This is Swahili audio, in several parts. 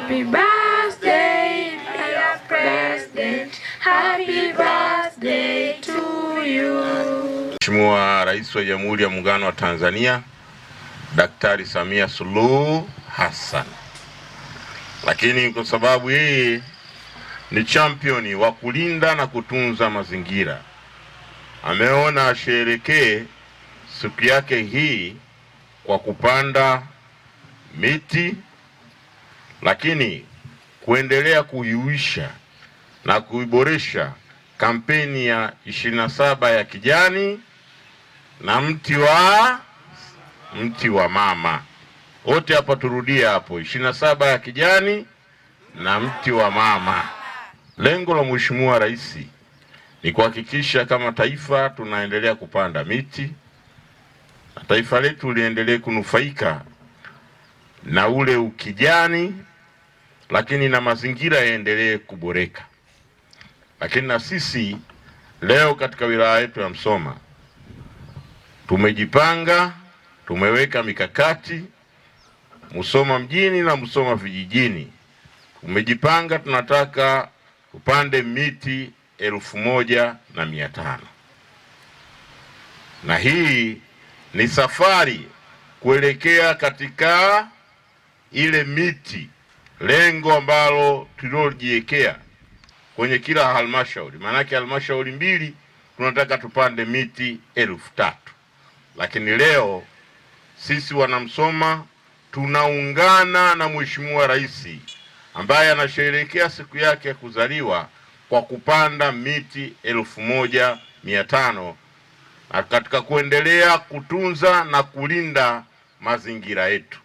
Happy birthday, dear President. Happy birthday to you. Mheshimiwa Rais wa Jamhuri ya Muungano wa Tanzania Daktari Samia Suluhu Hassan. Lakini kwa sababu yeye ni championi wa kulinda na kutunza mazingira, ameona asherekee siku yake hii kwa kupanda miti, lakini kuendelea kuiuisha na kuiboresha kampeni ya 27 ya kijani na mti wa mama. Wote hapa turudie hapo, 27 ya kijani na mti wa mama. Lengo la Mheshimiwa Rais ni kuhakikisha kama taifa tunaendelea kupanda miti na taifa letu liendelee kunufaika na ule ukijani, lakini na mazingira yaendelee kuboreka. Lakini na sisi leo katika wilaya yetu ya Msoma tumejipanga, tumeweka mikakati Musoma mjini na Musoma vijijini. Tumejipanga, tunataka tupande miti 1,500. Na hii ni safari kuelekea katika ile miti, lengo ambalo tulilojiwekea kwenye kila halmashauri. Maanake halmashauri mbili tunataka tupande miti 3,000. Lakini leo sisi wanamsoma tunaungana na Mheshimiwa Rais ambaye anasherehekea siku yake ya kuzaliwa kwa kupanda miti 1,500 na katika kuendelea kutunza na kulinda mazingira yetu.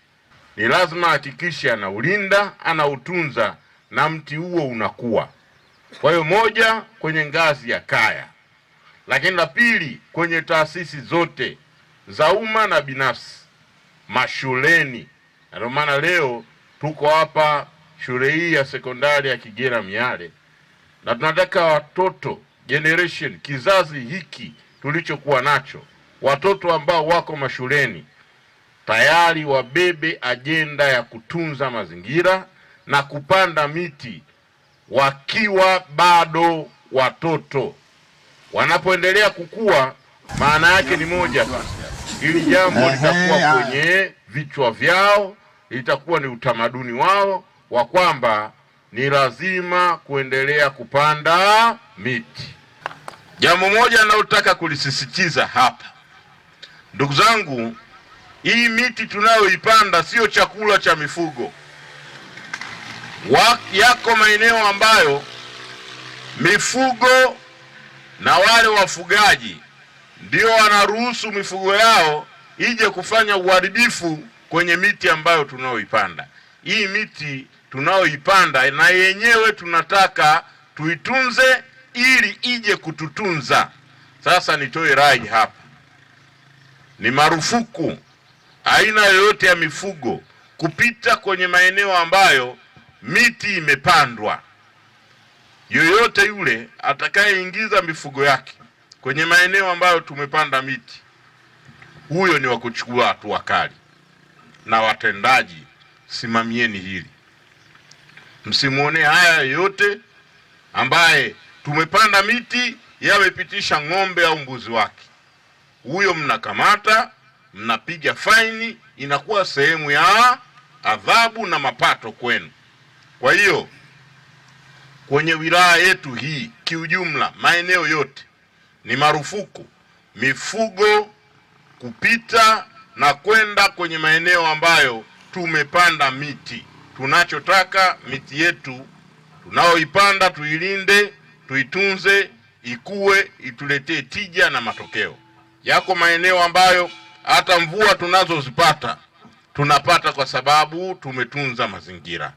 Ni lazima hakikisha anaulinda, anautunza na mti huo unakuwa. Kwa hiyo moja, kwenye ngazi ya kaya, lakini la pili kwenye taasisi zote za umma na binafsi, mashuleni. Ndio maana leo tuko hapa shule hii ya sekondari ya Kigera Miale, na tunataka watoto generation, kizazi hiki tulichokuwa nacho, watoto ambao wako mashuleni tayari wabebe ajenda ya kutunza mazingira na kupanda miti wakiwa bado watoto. Wanapoendelea kukua, maana yake ni moja tu, hili jambo litakuwa kwenye vichwa vyao, litakuwa ni utamaduni wao wa kwamba ni lazima kuendelea kupanda miti. Jambo moja ninalotaka kulisisitiza hapa, ndugu zangu, hii miti tunayoipanda sio chakula cha mifugo. Yako maeneo ambayo mifugo na wale wafugaji ndio wanaruhusu mifugo yao ije kufanya uharibifu kwenye miti ambayo tunayoipanda. Hii miti tunayoipanda na yenyewe tunataka tuitunze ili ije kututunza. Sasa nitoe rai hapa, ni marufuku aina yoyote ya mifugo kupita kwenye maeneo ambayo miti imepandwa. Yoyote yule atakayeingiza mifugo yake kwenye maeneo ambayo tumepanda miti, huyo ni wa kuchukua hatua kali. Na watendaji, simamieni hili, msimuone haya yoyote ambaye tumepanda miti yamepitisha ng'ombe au mbuzi wake. Huyo mnakamata, mnapiga faini, inakuwa sehemu ya adhabu na mapato kwenu. Kwa hiyo kwenye wilaya yetu hii kiujumla, maeneo yote ni marufuku mifugo kupita na kwenda kwenye maeneo ambayo tumepanda miti. Tunachotaka miti yetu tunaoipanda tuilinde, tuitunze, ikue, ituletee tija na matokeo. Yako maeneo ambayo hata mvua tunazozipata tunapata kwa sababu tumetunza mazingira.